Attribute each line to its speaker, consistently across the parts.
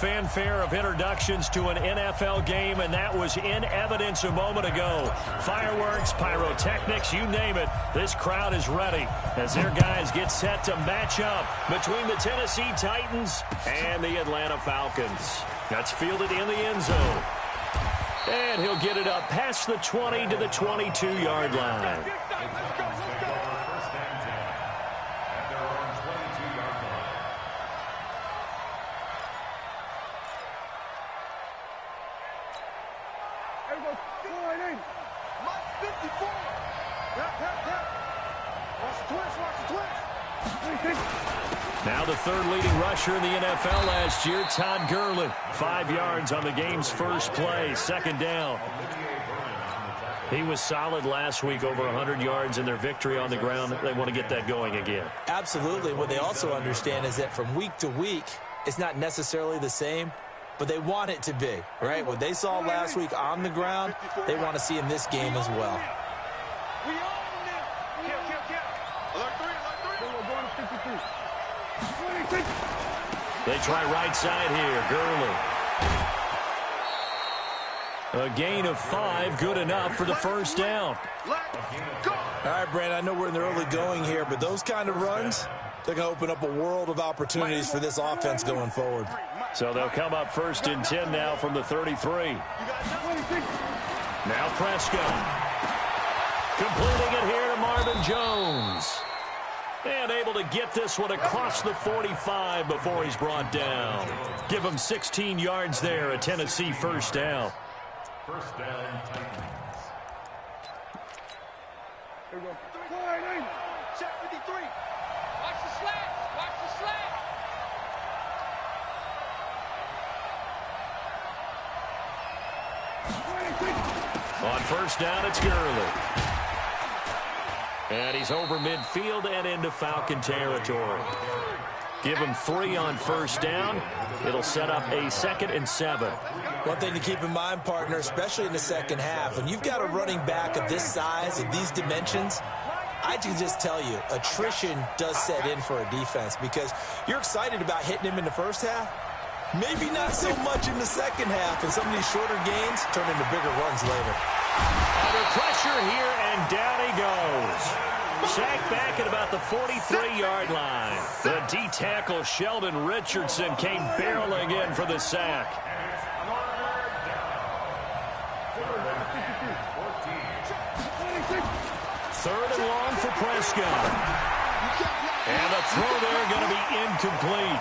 Speaker 1: fanfare of introductions to an NFL game, and that was in evidence a moment ago. Fireworks, pyrotechnics, you name it. This crowd is ready as their guys get set to match up between the Tennessee Titans and the Atlanta Falcons. That's fielded in the end zone. And he'll get it up past the 20 to the 22-yard line. Now the third leading rusher in the NFL last year, Todd Gurley. 5 yards on the game's first play, second down. He was solid last week, over 100 yards in their victory on the ground. They want to get that going again.
Speaker 2: Absolutely. What they also understand is that from week to week, it's not necessarily the same, but they want it to be, right? What they saw last week on the ground, they want to see in this game as well.
Speaker 1: They try right side here. Gurley. A gain of 5, good enough for the first down.
Speaker 2: All right, Brandon, I know we're in the early going here, but those kind of runs, they're going to open up a world of opportunities for this offense going forward.
Speaker 1: So they'll come up first and 10 now from the 33. Now Prescott. Completing it here to Marvin Jones. And able to get this one across the 45 before he's brought down. Give him 16 yards there, a Tennessee first down.
Speaker 3: First down, Titans.
Speaker 4: Here we go. Check 53. Watch the slant. Watch the slant.
Speaker 1: On first down, it's Gurley. And he's over midfield and into Falcon territory. Give him 3 on first down. It'll set up a 2nd and 7.
Speaker 2: One thing to keep in mind, partner, especially in the second half, when you've got a running back of this size, of these dimensions, I can just tell you, attrition does set in for a defense because you're excited about hitting him in the first half. Maybe not so much in the second half, and some of these shorter gains turn into bigger runs later.
Speaker 1: Under pressure here, and down he goes. Sacked back at about the 43-yard line. The D-tackle Sheldon Richardson came barreling in for the sack. Third and long for Prescott. And the throw there going to be incomplete.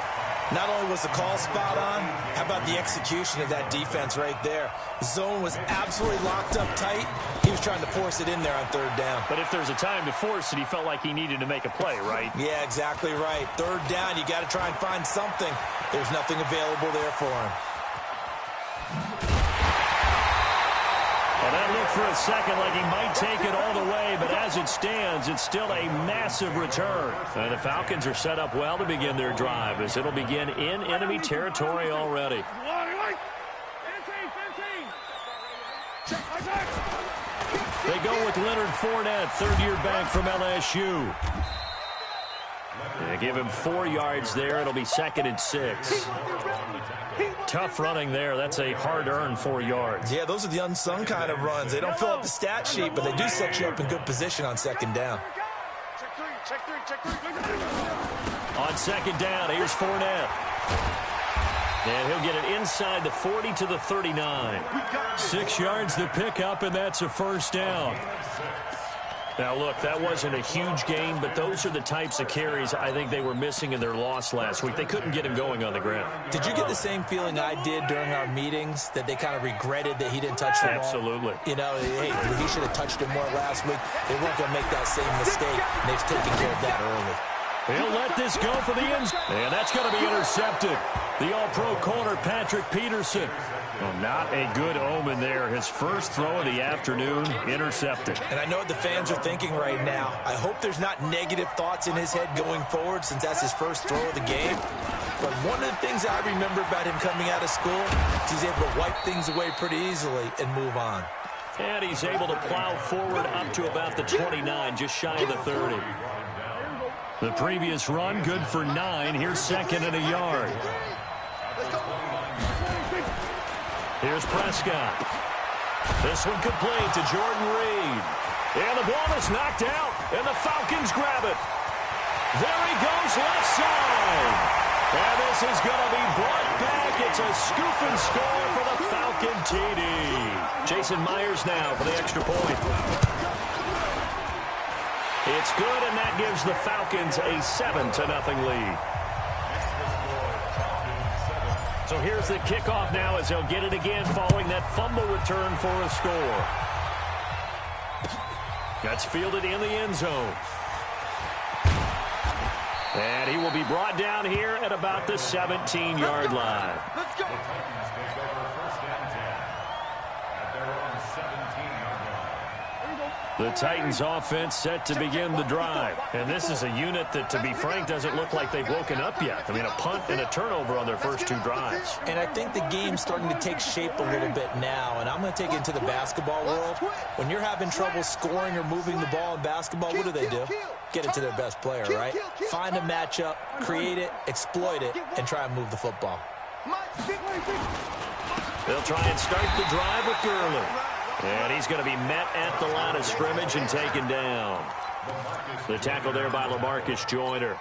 Speaker 2: Not only was the call spot on, how about the execution of that defense right there? The zone was absolutely locked up tight. He was trying to force it in there on third down.
Speaker 1: But if there's a time to force it, he felt like he needed to make a play, right?
Speaker 2: Yeah, exactly right. Third down, you got to try and find something. There's nothing available there for him.
Speaker 1: Well, that looked for a second like he might take it all the way, but as it stands, it's still a massive return. And the Falcons are set up well to begin their drive as it'll begin in enemy territory already. They go with Leonard Fournette, third-year back from LSU. They give him 4 yards there. It'll be 2nd and 6. Tough running there. That's a hard-earned 4 yards.
Speaker 2: Yeah, those are the unsung kind of runs. They don't fill up the stat sheet, but they do set you up in good position on second down.
Speaker 4: Check three.
Speaker 1: On second down, here's Fournette. And he'll get it inside the 40 to the 39. 6 yards to pick up, and that's a first down. Now, look, that wasn't a huge gain, but those are the types of carries I think they were missing in their loss last week. They couldn't get him going on the ground.
Speaker 2: Did you get the same feeling I did during our meetings, that they kind of regretted that he didn't touch the ball?
Speaker 1: Absolutely.
Speaker 2: You know, hey, he should have touched it more last week. They weren't going to make that same mistake, and they've taken care of that early.
Speaker 1: He'll let this go for the end zone. And that's going to be intercepted. The all-pro corner, Patrick Peterson. Well, not a good omen there. His first throw of the afternoon, intercepted.
Speaker 2: And I know what the fans are thinking right now. I hope there's not negative thoughts in his head going forward since that's his first throw of the game. But one of the things I remember about him coming out of school is he's able to wipe things away pretty easily and move on.
Speaker 1: And he's able to plow forward up to about the 29, just shy of the 30. The previous run, good for 9. Here's 2nd and a yard. Here's Prescott. This one complete to Jordan Reed. And the ball is knocked out, and the Falcons grab it. There he goes, left side. And this is going to be brought back. It's a scoop and score for the Falcon TD. Jason Myers now for the extra point. It's good, and that gives the Falcons a 7-0 lead. So here's the kickoff now as they'll get it again following that fumble return for a score. That's fielded in the end zone. And he will be brought down here at about the 17-yard line.
Speaker 3: Let's go. The Titans take over first and 10 at their own 17-yard line.
Speaker 1: The Titans offense set to begin the drive. And this is a unit that, to be frank, doesn't look like they've woken up yet. I mean, a punt and a turnover on their first two drives.
Speaker 2: And I think the game's starting to take shape a little bit now. And I'm going to take it into the basketball world. When you're having trouble scoring or moving the ball in basketball, what do? Get it to their best player, right? Find a matchup, create it, exploit it, and try and move the football.
Speaker 1: They'll try and start the drive with Gurley. And he's going to be met at the line of scrimmage and taken down. The tackle there by LaMarcus Joyner.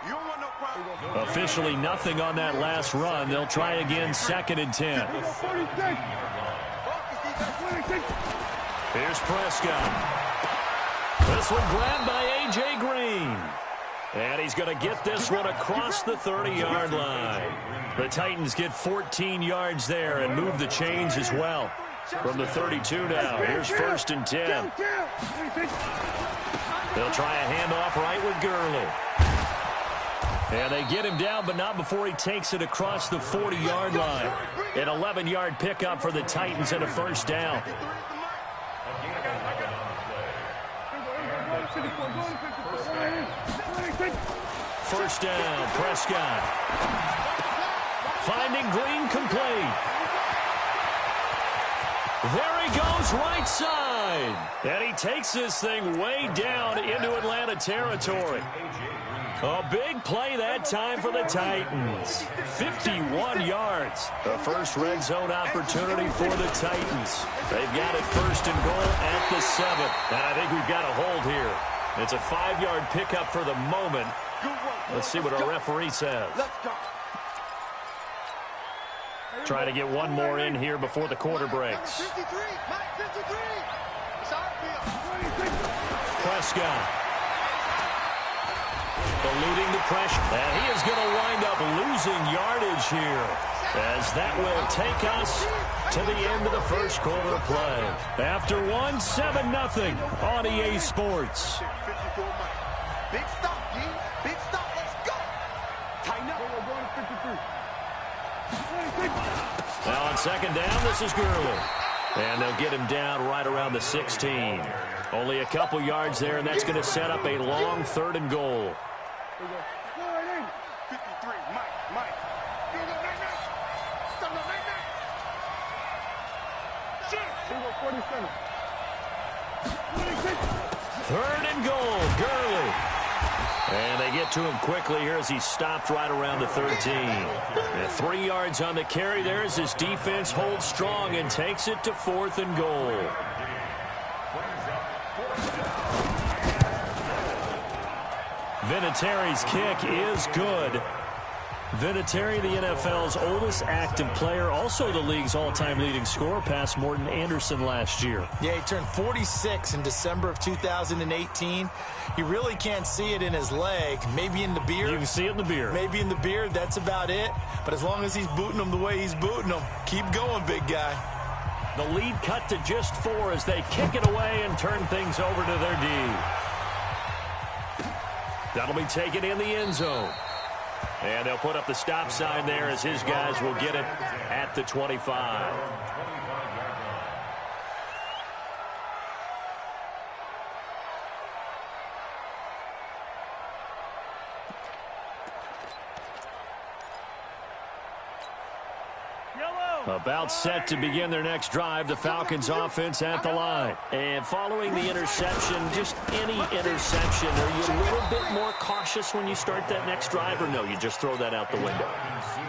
Speaker 1: Officially nothing on that last run. They'll try again, 2nd and 10. Here's Prescott. This one grabbed by A.J. Green. And he's going to get this one across the 30-yard line. The Titans get 14 yards there and move the chains as well. From the 32 now, here's 1st and 10. They'll try a handoff right with Gurley. And they get him down, but not before he takes it across the 40-yard line. An 11-yard pickup for the Titans and a first down. First down, Prescott. Finding Green complete. There he goes, right side. And he takes this thing way down into Atlanta territory. A big play that time for the Titans. 51 yards. The first red zone opportunity for the Titans. They've got it 1st and goal at the 7. And I think we've got a hold here. It's a 5-yard pickup for the moment. Let's see what our referee says. Try to get one more in here before the quarter breaks. Prescott. Eluding the pressure. And he is going to wind up losing yardage here, as that will take us to the end of the first quarter of play. After 7-0 on EA Sports.
Speaker 4: Big stop, G. Big stop. Let's go. Tighten up.
Speaker 1: Now on 2nd down, this is Gurley. And they'll get him down right around the 16. Only a couple yards there, and that's going to set up a long 3rd and goal.
Speaker 4: 53, Mike.
Speaker 1: 3rd and goal, Gurley. And they get to him quickly here as he stopped right around the 13. And 3 yards on the carry there as his defense holds strong and takes it to 4th and goal. Vinatieri's kick is good. Vinatieri, the NFL's oldest active player, also the league's all-time leading scorer, past Morton Anderson last year.
Speaker 2: Yeah, he turned 46 in December of 2018. You really can't see it in his leg. Maybe in the beard.
Speaker 1: You can see it in the beard.
Speaker 2: Maybe in the beard. That's about it. But as long as he's booting them the way he's booting them, keep going, big guy.
Speaker 1: The lead cut to just 4 as they kick it away and turn things over to their D. That'll be taken in the end zone. And they'll put up the stop sign there as his guys will get it at the 25. About set to begin their next drive, the Falcons offense at the line. And following the interception, just any interception, are you a little bit more cautious when you start that next drive, or no, you just throw that out the window?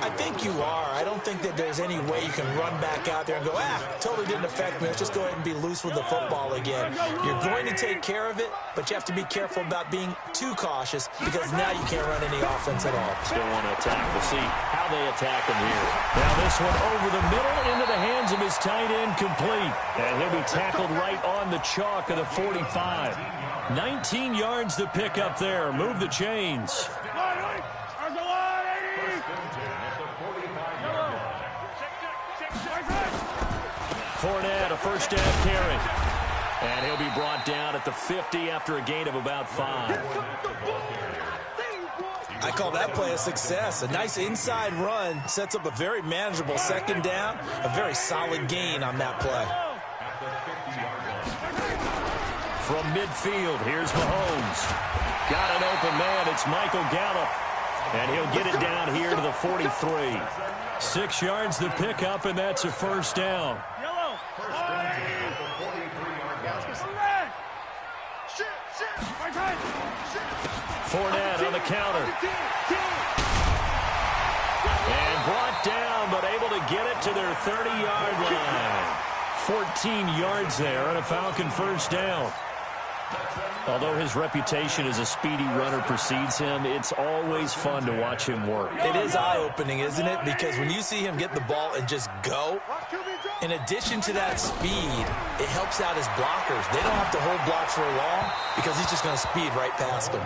Speaker 2: I think you are. I don't think that there's any way you can run back out there and go, totally didn't affect me. Let's just go ahead and be loose with the football again. You're going to take care of it, but you have to be careful about being too cautious because now you can't run any offense at all.
Speaker 1: Still want to attack. We'll see how they attack him here. Now this one over the middle into the hands of his tight end, complete. And he'll be tackled right on the chalk of the 45. 19 yards to pick up there. Move the chains. Fournette, a first down carry. And he'll be brought down at the 50 after a gain of about 5.
Speaker 2: I call that play a success. A nice inside run sets up a very manageable second down. A very solid gain on that play.
Speaker 1: From midfield, here's Mahomes. Got an open man. It's Michael Gallup. And he'll get it down here to the 43. 6 yards to pick up, and that's a first down. Fournette on the counter. And brought down, but able to get it to their 30-yard line. 14 yards there on a Falcon first down. Although his reputation as a speedy runner precedes him, it's always fun to watch him work.
Speaker 2: It is eye-opening, isn't it? Because when you see him get the ball and just go, in addition to that speed, it helps out his blockers. They don't have to hold blocks for long because he's just going to speed right past them.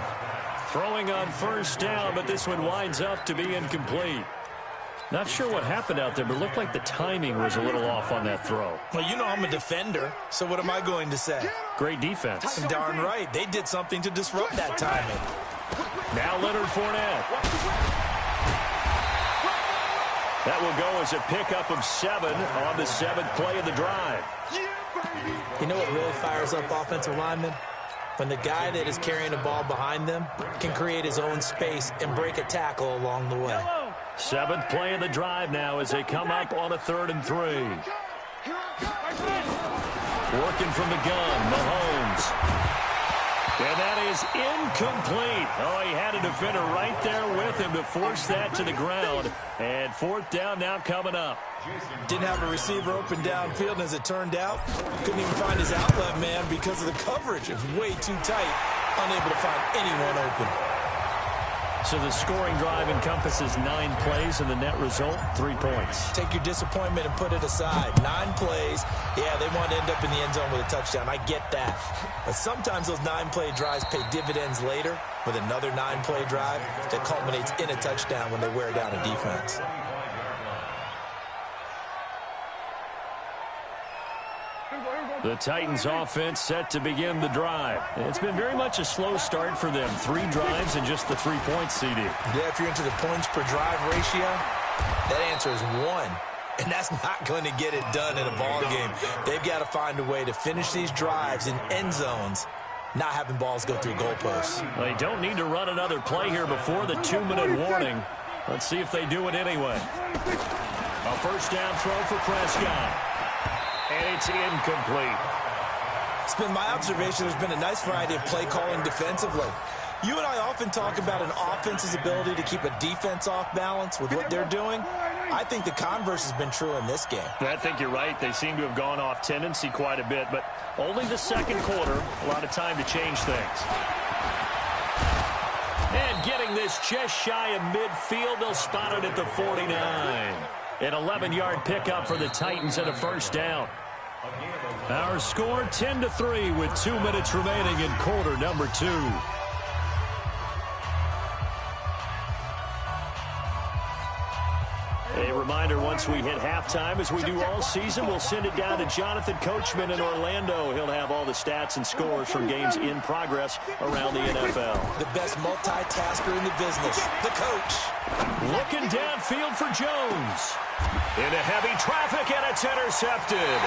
Speaker 1: Throwing on first down, but this one winds up to be incomplete. Not sure what happened out there, but it looked like the timing was a little off on that throw.
Speaker 2: Well, you know I'm a defender, so what am I going to say?
Speaker 1: Great defense.
Speaker 2: Darn right. They did something to disrupt that timing.
Speaker 1: Now Leonard Fournette. That will go as a pickup of 7 on the 7th play of the drive.
Speaker 2: You know what really fires up offensive linemen? When the guy that is carrying the ball behind them can create his own space and break a tackle along the way.
Speaker 1: 7th play of the drive now as they come up on a 3rd and 3. Working from the gun, Mahomes. And that is incomplete. Oh, he had a defender right there with him to force that to the ground. And 4th down now coming up.
Speaker 2: Didn't have a receiver open downfield, and as it turned out, couldn't even find his outlet man because of the coverage. It was way too tight, unable to find anyone open.
Speaker 1: So the scoring drive encompasses 9 plays, and the net result, 3 points.
Speaker 2: Take your disappointment and put it aside. 9 plays. Yeah, they want to end up in the end zone with a touchdown. I get that. But sometimes those 9-play drives pay dividends later with another 9-play drive that culminates in a touchdown when they wear down a defense.
Speaker 1: The Titans offense set to begin the drive. It's been very much a slow start for them. 3 drives and just the 3 points, CD.
Speaker 2: Yeah, if you're into the points per drive ratio, that answer is 1. And that's not going to get it done in a ball game. They've got to find a way to finish these drives in end zones, not having balls go through goalposts.
Speaker 1: Well, they don't need to run another play here before the 2-minute warning. Let's see if they do it anyway. A first down throw for Prescott. And it's incomplete.
Speaker 2: It's been my observation there's been a nice variety of play calling defensively. You and I often talk about an offense's ability to keep a defense off balance with what they're doing. I think the converse has been true in this game.
Speaker 1: I think you're right. They seem to have gone off tendency quite a bit, but only the second quarter, a lot of time to change things. And getting this just shy of midfield, they'll spot it at the 49. An 11-yard pickup for the Titans and a first down. Our score 10-3 with 2 minutes remaining in quarter number 2. A reminder, once we hit halftime, as we do all season, we'll send it down to Jonathan Coachman in Orlando. He'll have all the stats and scores from games in progress around the NFL.
Speaker 2: The best multitasker in the business, the coach.
Speaker 1: Looking downfield for Jones. Into heavy traffic, and it's intercepted.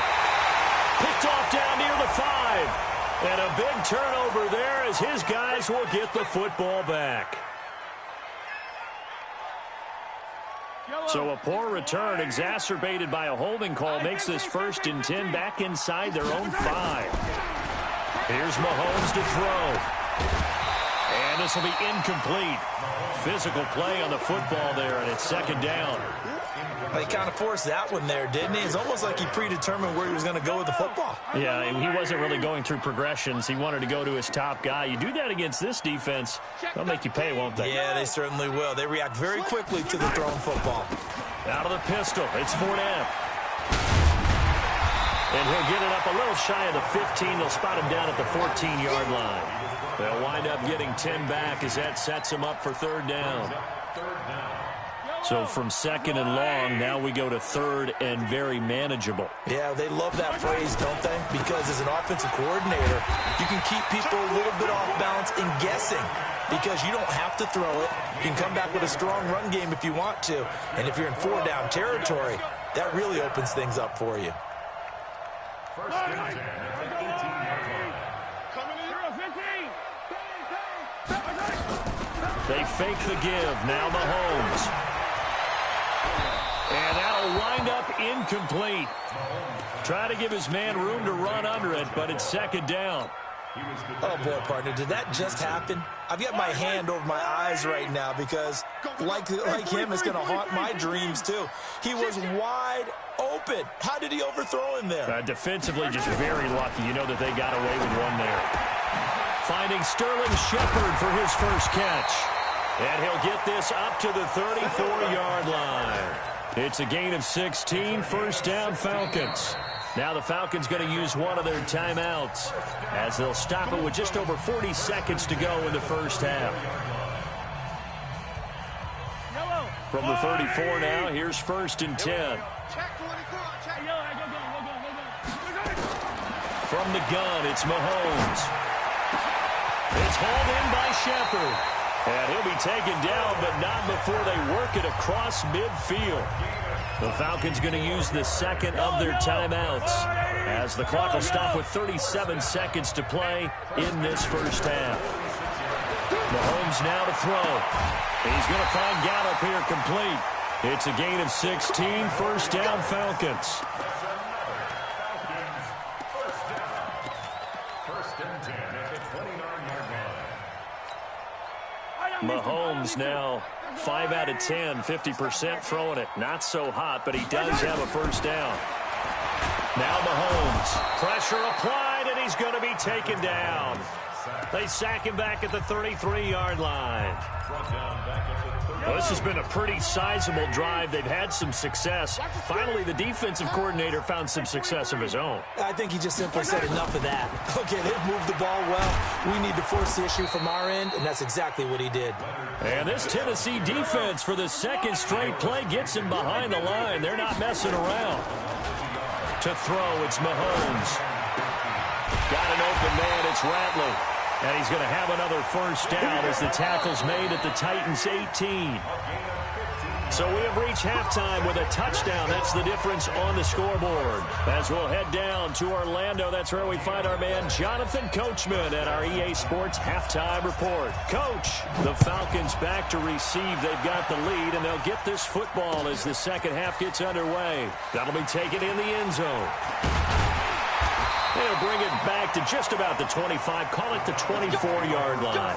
Speaker 1: Picked off down near the 5. And a big turnover there as his guys will get the football back. So a poor return exacerbated by a holding call makes this 1st and 10 back inside their own 5. Here's Mahomes to throw. And And this will be incomplete. Physical play on the football there, and it's second down.
Speaker 2: He kind of forced that one there, didn't he? It's almost like he predetermined where he was going to go with the football.
Speaker 1: Yeah, he wasn't really going through progressions. He wanted to go to his top guy. You do that against this defense, they'll make you pay, won't they?
Speaker 2: Yeah, they certainly will. They react very quickly to the thrown football.
Speaker 1: Out of the pistol, it's Fournette. And he'll get it up a little shy of the 15. They'll spot him down at the 14-yard line. They'll wind up getting 10 back as that sets him up for third down. So from second and long, now we go to third and very manageable.
Speaker 2: Yeah, they love that phrase, don't they? Because as an offensive coordinator, you can keep people a little bit off balance and guessing because you don't have to throw it. You can come back with a strong run game if you want to. And if you're in four-down territory, that really opens things up for you.
Speaker 3: First and 10 at the 18-yard line.
Speaker 1: They fake the give. Now Mahomes. And that'll wind up incomplete. Try to give his man room to run under it, but it's second down.
Speaker 2: Oh, boy, partner, did that just happen? I've got my hand over my eyes right now because, like him, it's going to haunt my dreams, too. He was wide open. How did he overthrow him there?
Speaker 1: Defensively, just very lucky. You know that they got away with one there. Finding Sterling Shepard for his first catch. And he'll get this up to the 34-yard line. It's a gain of 16, first down Falcons. Now the Falcons going to use one of their timeouts as they'll stop it with just over 40 seconds to go in the first half. From the 34 now, here's first and 10. From the gun, it's Mahomes. It's hauled in by Shepard. And he'll be taken down, but not before they work it across midfield. The Falcons going to use the second of their timeouts as the clock will stop with 37 seconds to play in this first half. Mahomes now to throw. He's going to find Gallup here complete. It's a gain of 16, first down Falcons. Mahomes now 5 out of 10, 50% throwing it. Not so hot, but he does have a first down. Now Mahomes. Pressure applied, and he's going to be taken down. They sack him back at the 33-yard line. Well, this has been a pretty sizable drive. They've had some success. Finally, the defensive coordinator found some success of his own.
Speaker 2: I think he just simply said enough of that. Okay, they've moved the ball well. We need to force the issue from our end, and that's exactly what he did.
Speaker 1: And this Tennessee defense for the second straight play gets him behind the line. They're not messing around. To throw, it's Mahomes. Got an open man, it's Rattler. And he's going to have another first down as the tackle's made at the Titans' 18. So we have reached halftime with a touchdown. That's the difference on the scoreboard. As we'll head down to Orlando, that's where we find our man Jonathan Coachman at our EA Sports Halftime Report. Coach, the Falcons back to receive. They've got the lead, and they'll get this football as the second half gets underway. That'll be taken in the end zone. They'll bring it back to just about the 25. Call it the 24-yard line.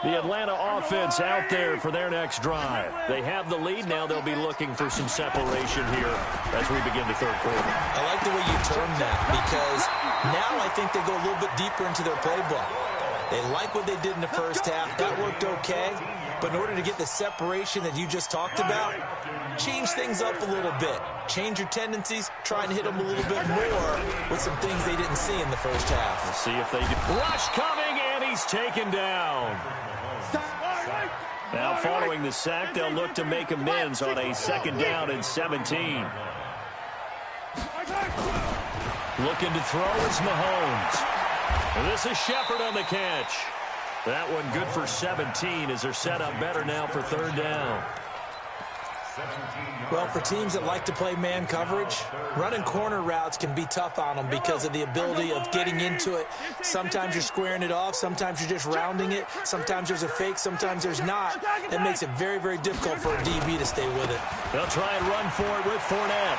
Speaker 1: The Atlanta offense out there for their next drive. They have the lead. Now they'll be looking for some separation here as we begin the third quarter.
Speaker 2: I like the way you term that because now I think they go a little bit deeper into their playbook. They like what they did in the first half. That worked okay. But in order to get the separation that you just talked about, change things up a little bit. Change your tendencies. Try and hit them a little bit more with some things they didn't see in the first half.
Speaker 1: Let's see if they do. Rush coming, and he's taken down. Now following the sack, they'll look to make amends on a second down and 17. Looking to throw is Mahomes. And this is Shepard on the catch. That one good for 17 as they're set up better now for third down.
Speaker 2: Well, for teams that like to play man coverage, running corner routes can be tough on them because of the ability of getting into it. Sometimes you're squaring it off. Sometimes you're just rounding it. Sometimes there's a fake. Sometimes there's not. That makes it very, very difficult for a DB to stay with it.
Speaker 1: They'll try and run for it with Fournette.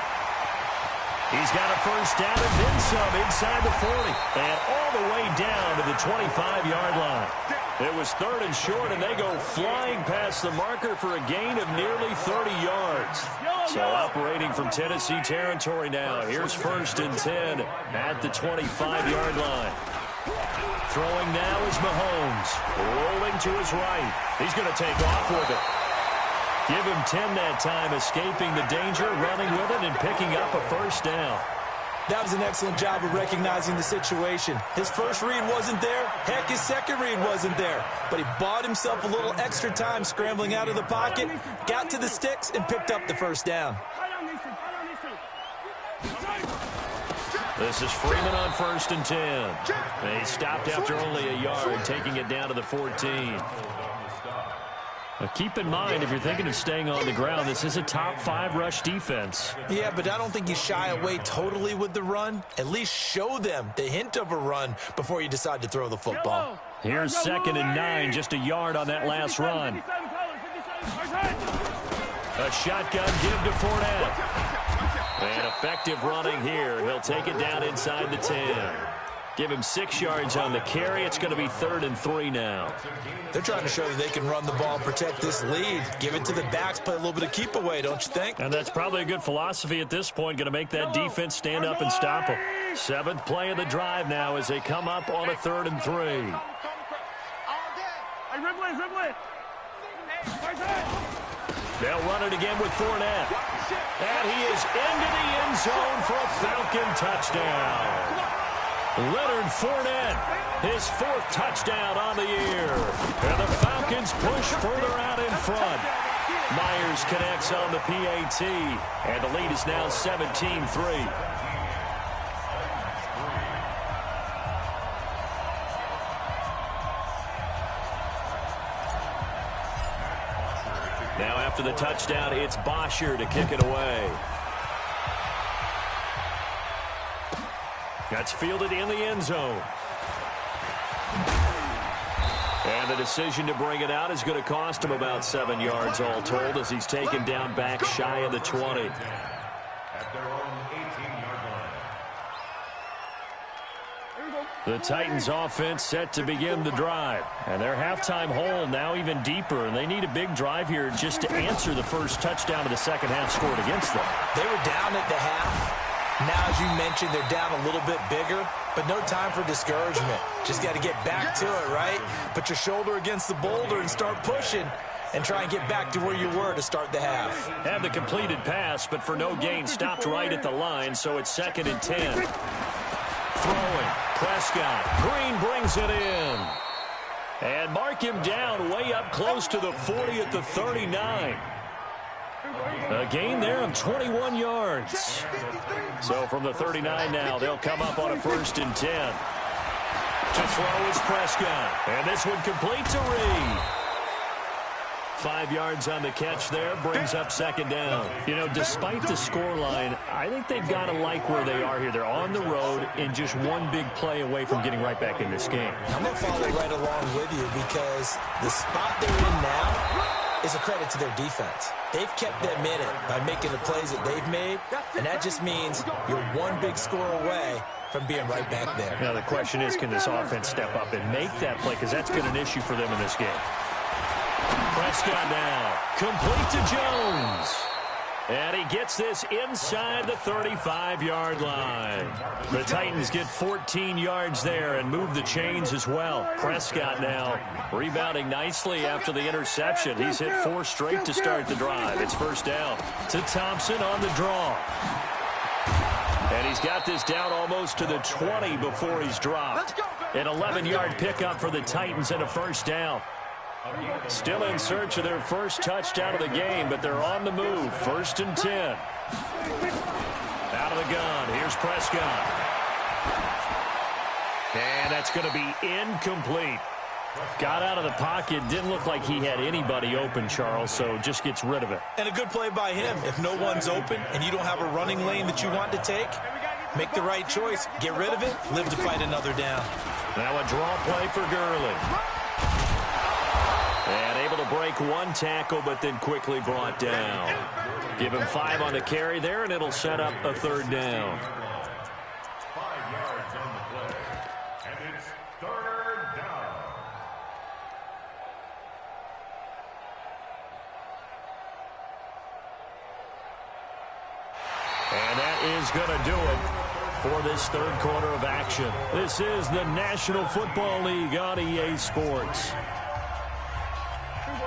Speaker 1: He's got a first down and then some inside the 40. And all the way down to the 25-yard line. It was 3rd and short, and they go flying past the marker for a gain of nearly 30 yards. So operating from Tennessee territory now. Here's 1st and 10 at the 25-yard line. Throwing now is Mahomes. Rolling to his right. He's going to take off with it. Give him 10 that time, escaping the danger, running with it, and picking up a first down.
Speaker 2: That was an excellent job of recognizing the situation. His first read wasn't there. Heck, his second read wasn't there. But he bought himself a little extra time scrambling out of the pocket, got to the sticks, and picked up the first down.
Speaker 1: This is Freeman on 1st and 10. And he stopped after only a yard, taking it down to the 14. Keep in mind, if you're thinking of staying on the ground, this is a top-5 rush defense.
Speaker 2: Yeah, but I don't think you shy away totally with the run. At least show them the hint of a run before you decide to throw the football.
Speaker 1: Here's 2nd and 9, just a yard on that last run. A shotgun give to Fournette. And effective running here. He'll take it down inside the 10. Give him 6 yards on the carry. It's going to be 3rd and 3 now.
Speaker 2: They're trying to show that they can run the ball and protect this lead. Give it to the backs, play a little bit of keep away, don't you think?
Speaker 1: And that's probably a good philosophy at this point. Going to make that defense stand up and stop them. 7th play of the drive now as they come up on a 3rd and 3. They'll run it again with Fournette. And he is into the end zone for a Falcon touchdown. Leonard Fournette, his 4th touchdown on the year. And the Falcons push further out in front. Myers connects on the PAT, and the lead is now 17-3. Now after the touchdown, it's Bosher to kick it away. That's fielded in the end zone. And the decision to bring it out is going to cost him about 7 yards all told as he's taken down back shy of the 20.
Speaker 3: At their own 18-yard line.
Speaker 1: The Titans offense set to begin the drive. And their halftime hole now even deeper. And they need a big drive here just to answer the first touchdown of the second half scored against them.
Speaker 2: They were down at the half. Now, as you mentioned, they're down a little bit bigger, but no time for discouragement. Just got to get back to it, right? Put your shoulder against the boulder and start pushing and try and get back to where you were to start the half.
Speaker 1: Had the completed pass, but for no gain, stopped right at the line, so it's 2nd and 10. Throwing, Prescott. Green brings it in. And mark him down way up close to the 40 at the 39. A gain there of 21 yards. So from the 39 now, they'll come up on a 1st and 10. To throw is Prescott. And this one complete to Reed. 5 yards on the catch there, brings up 2nd down. You know, despite the scoreline, I think they've got to like where they are here. They're on the road and just one big play away from getting right back in this game.
Speaker 2: I'm going to follow right along with you because the spot they're in now is a credit to their defense. They've kept them in it by making the plays that they've made, and that just means you're one big score away from being right back there.
Speaker 1: Now, the question is, can this offense step up and make that play? Because that's been an issue for them in this game. Prescott now, complete to Jones. And he gets this inside the 35-yard line. The Titans get 14 yards there and move the chains as well. Prescott now rebounding nicely after the interception. He's hit 4 straight to start the drive. It's 1st down to Thompson on the draw. And he's got this down almost to the 20 before he's dropped. An 11-yard pickup for the Titans and a 1st down. Still in search of their first touchdown of the game, but they're on the move. 1st and 10. Out of the gun. Here's Prescott. And that's going to be incomplete. Got out of the pocket. Didn't look like he had anybody open, Charles, so just gets rid of it.
Speaker 2: And a good play by him. If no one's open and you don't have a running lane that you want to take, make the right choice. Get rid of it. Live to fight another down.
Speaker 1: Now a draw play for Gurley. And able to break one tackle, but then quickly brought down. Give him 5 on the carry there, and it'll set up a 3rd down.
Speaker 3: 5 yards on the play. And it's 3rd down.
Speaker 1: And that is going to do it for this 3rd quarter of action. This is the National Football League on EA Sports.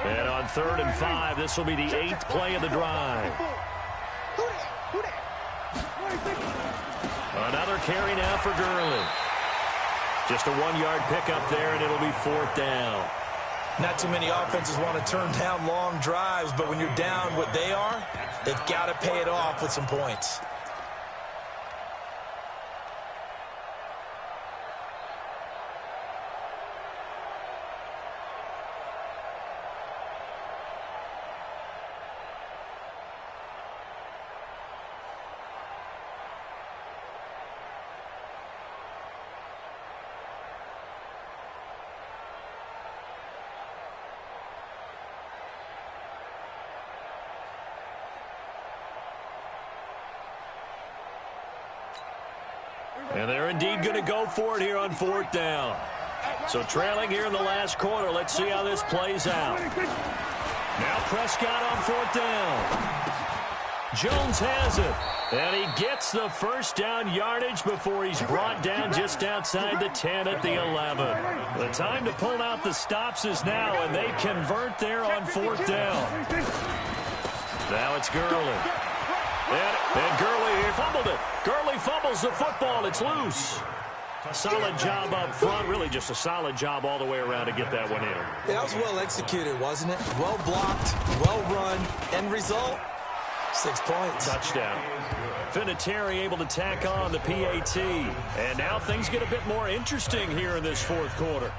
Speaker 1: And on 3rd and 5, this will be the 8th play of the drive. Another carry now for Gurley. Just a 1-yard pickup there, and it'll be 4th down.
Speaker 2: Not too many offenses want to turn down long drives, but when you're down what they are, they've got to pay it off with some points.
Speaker 1: And they're indeed going to go for it here on 4th down. So trailing here in the last quarter. Let's see how this plays out. Now Prescott on 4th down. Jones has it. And he gets the 1st down yardage before he's brought down just outside the 10 at the 11. The time to pull out the stops is now, and they convert there on 4th down. Now it's Gurley. And Gurley here fumbled it. Gurley fumbles the football. It's loose. Solid job up front. Really just a solid job all the way around to get that one in.
Speaker 2: Yeah, that was well executed, wasn't it? Well blocked, well run. End result, 6 points.
Speaker 1: Touchdown. Vinatieri able to tack on the PAT. And now things get a bit more interesting here in this 4th quarter.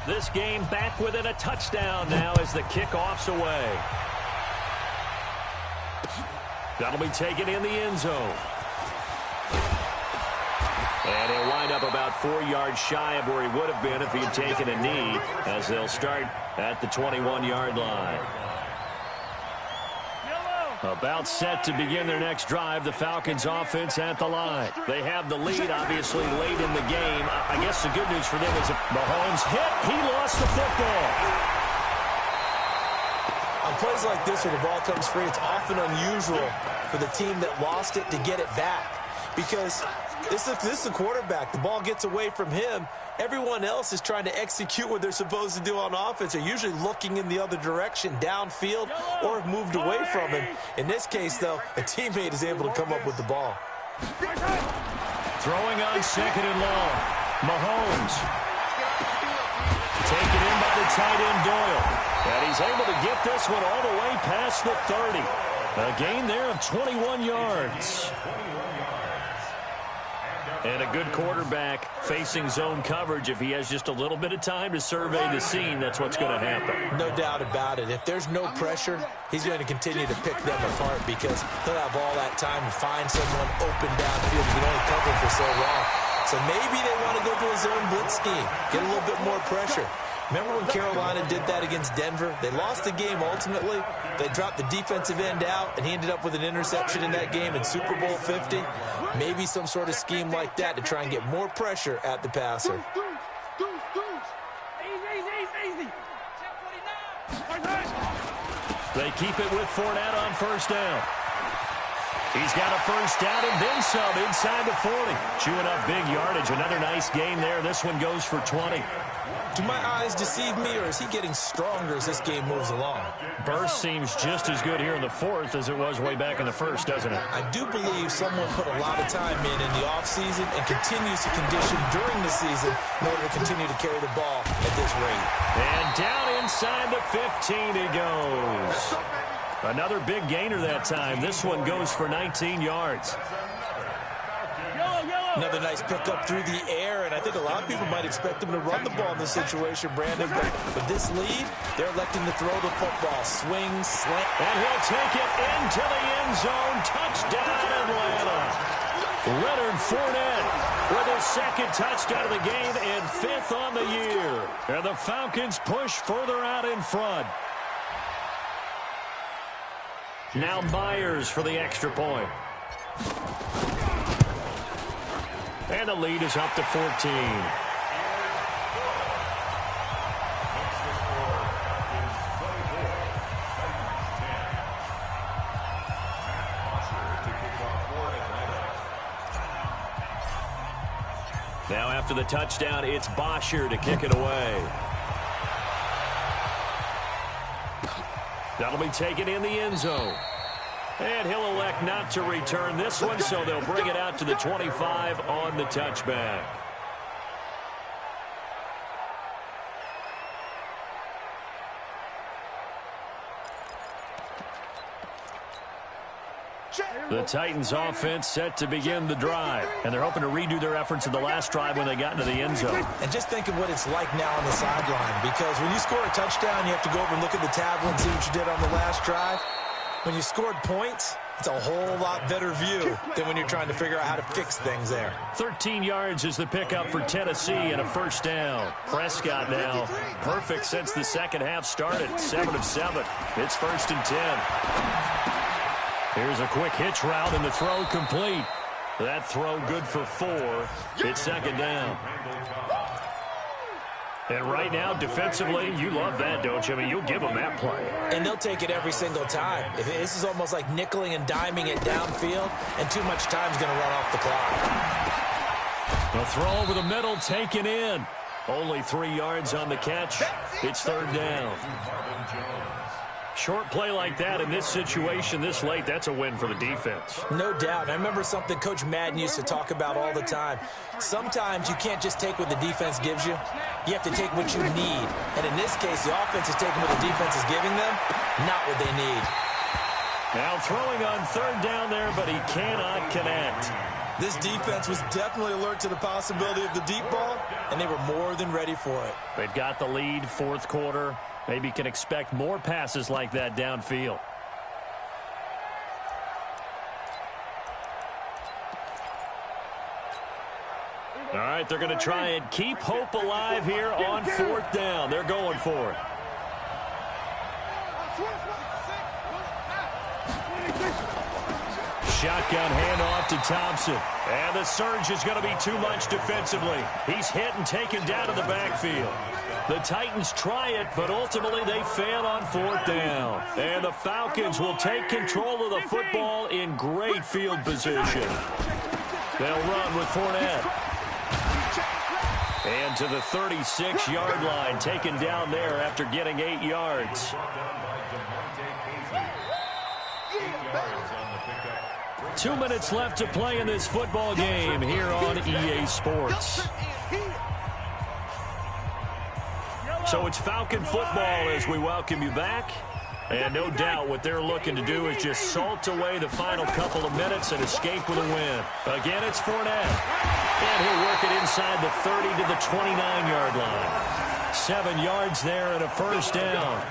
Speaker 1: This game back within a touchdown now as the kickoff's away. That'll be taken in the end zone. And he'll wind up about 4 yards shy of where he would have been if he had taken a knee, as they'll start at the 21-yard line. About set to begin their next drive, the Falcons offense at the line. They have the lead, obviously, late in the game. I guess the good news for them is if Mahomes hit, he lost the football.
Speaker 2: On plays like this where the ball comes free, it's often unusual for the team that lost it to get it back. Because this is the quarterback. The ball gets away from him. Everyone else is trying to execute what they're supposed to do on offense. They're usually looking in the other direction, downfield, or have moved away from him. In this case, though, a teammate is able to come up with the ball.
Speaker 1: Throwing on 2nd and long. Mahomes. Taken in by the tight end Doyle. And he's able to get this one all the way past the 30. A gain there of 21 yards. And a good quarterback facing zone coverage. If he has just a little bit of time to survey the scene, that's what's going to happen.
Speaker 2: No doubt about it. If there's no pressure, he's going to continue to pick them apart because he'll have all that time to find someone open downfield. He can only cover for so long. So maybe they want to go to a zone blitz scheme, get a little bit more pressure. Remember when Carolina did that against Denver? They lost the game ultimately. They dropped the defensive end out, and he ended up with an interception in that game in Super Bowl 50. Maybe some sort of scheme like that to try and get more pressure at the passer.
Speaker 4: Easy.
Speaker 1: They keep it with Fournette on 1st down. He's got a 1st down and then some inside the 40. Chewing up big yardage. Another nice gain there. This one goes for 20.
Speaker 2: Do my eyes deceive me, or is he getting stronger as this game moves along?
Speaker 1: Burst seems just as good here in the 4th as it was way back in the 1st, doesn't it?
Speaker 2: I do believe someone put a lot of time in the offseason and continues to condition during the season in order to continue to carry the ball at this rate.
Speaker 1: And down inside the 15 he goes. Another big gainer that time. This one goes for 19 yards.
Speaker 2: Another nice pickup through the air, and I think a lot of people might expect him to run the ball in this situation, Brandon. But with this lead, they're electing to throw the football. Swing, slant.
Speaker 1: And he'll take it into the end zone. Touchdown, Atlanta. Leonard Fournette with his second touchdown of the game and 5th on the year. And the Falcons push further out in front. Now Myers for the extra point. And the lead is up to 14. Now after the touchdown, it's Bosher to kick it away. That'll be taken in the end zone. And he'll elect not to return this one, so they'll bring it out to the 25 on the touchback. The Titans offense set to begin the drive, and they're hoping to redo their efforts in the last drive when they got into the end zone.
Speaker 2: And just think of what it's like now on the sideline, because when you score a touchdown, you have to go over and look at the tablet and see what you did on the last drive. When you scored points, it's a whole lot better view than when you're trying to figure out how to fix things there.
Speaker 1: 13 yards is the pickup for Tennessee and a first down. Prescott now perfect since the second half started. 7 of 7. It's 1st and 10. Here's a quick hitch route and the throw complete. That throw good for 4. It's 2nd down. And right now, defensively, you love that, don't you? I mean, you'll give them that play.
Speaker 2: And they'll take it every single time. This is almost like nickeling and diming it downfield, and too much time's going to run off the clock.
Speaker 1: The throw over the middle, taken in. Only 3 yards on the catch. It's 3rd down. Short play like that in this situation this late, that's a win for the defense.
Speaker 2: No doubt. And I remember something Coach Madden used to talk about all the time. Sometimes you can't just take what the defense gives you. You have to take what you need. And in this case, the offense is taking what the defense is giving them, not what they need.
Speaker 1: Now throwing on 3rd down there, but he cannot connect.
Speaker 2: This defense was definitely alert to the possibility of the deep ball, and they were more than ready for it.
Speaker 1: They've got the lead, 4th quarter. Maybe can expect more passes like that downfield. All right, they're going to try and keep hope alive here on 4th down. They're going for it. Shotgun handoff to Thompson. And the surge is going to be too much defensively. He's hit and taken down to the backfield. The Titans try it, but ultimately they fail on 4th down. And the Falcons will take control of the football in great field position. They'll run with Fournette. And to the 36-yard line, taken down there after getting 8 yards. 2 minutes left to play in this football game here on EA Sports. So it's Falcon football as we welcome you back. And no doubt what they're looking to do is just salt away the final couple of minutes and escape with a win. Again, it's Fournette. And he'll work it inside the 30 to the 29-yard line. 7 yards there and a first down.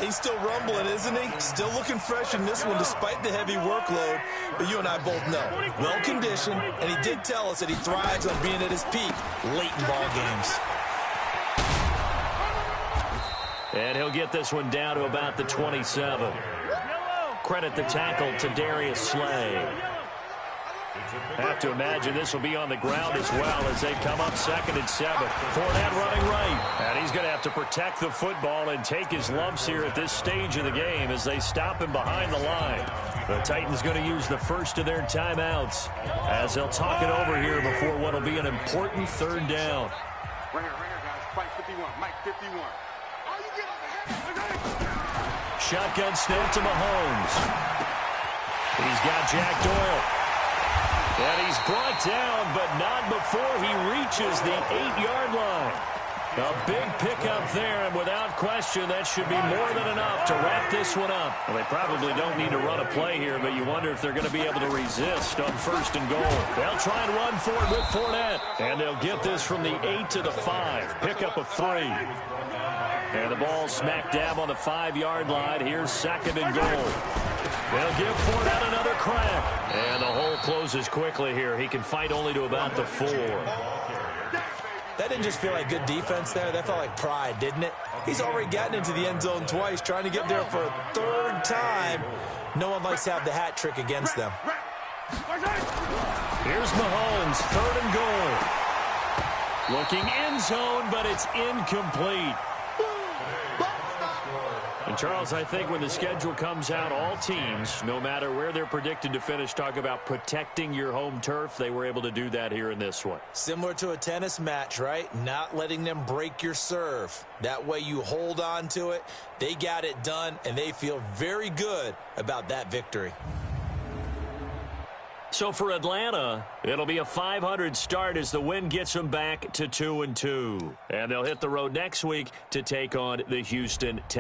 Speaker 2: He's still rumbling, isn't he? Still looking fresh in this one despite the heavy workload. But you and I both know, well-conditioned, and he did tell us that he thrives on being at his peak late in ball games.
Speaker 1: And he'll get this one down to about the 27. Credit the tackle to Darius Slay. Have to imagine this will be on the ground as well as they come up 2nd and 7. Fournette running right. And he's going to have to protect the football and take his lumps here at this stage of the game as they stop him behind the line. The Titans going to use the first of their timeouts as they'll talk it over here before what will be an important 3rd down.
Speaker 4: Ringer, guys. Mike 51. Mike 51.
Speaker 1: Shotgun snap to Mahomes. He's got Jack Doyle. And he's brought down, but not before he reaches the 8-yard line. A big pickup there, and without question, that should be more than enough to wrap this one up. Well, they probably don't need to run a play here, but you wonder if they're going to be able to resist on 1st and goal. They'll try and run for it with Fournette, and they'll get this from the 8 to the 5. Pickup of 3. And the ball smack dab on the 5-yard line. Here's 2nd and goal. They'll give Fournette another crack. And the hole closes quickly here. He can fight only to about the 4.
Speaker 2: That didn't just feel like good defense there. That felt like pride, didn't it? He's already gotten into the end zone twice, trying to get there for a 3rd time. No one likes to have the hat trick against them.
Speaker 1: Here's Mahomes, 3rd and goal. Looking end zone, but it's incomplete. And, Charles, I think when the schedule comes out, all teams, no matter where they're predicted to finish, talk about protecting your home turf. They were able to do that here in this one.
Speaker 2: Similar to a tennis match, right? Not letting them break your serve. That way you hold on to it. They got it done, and they feel very good about that victory.
Speaker 1: So for Atlanta, it'll be a .500 start as the win gets them back to 2-2. And they'll hit the road next week to take on the Houston Texans.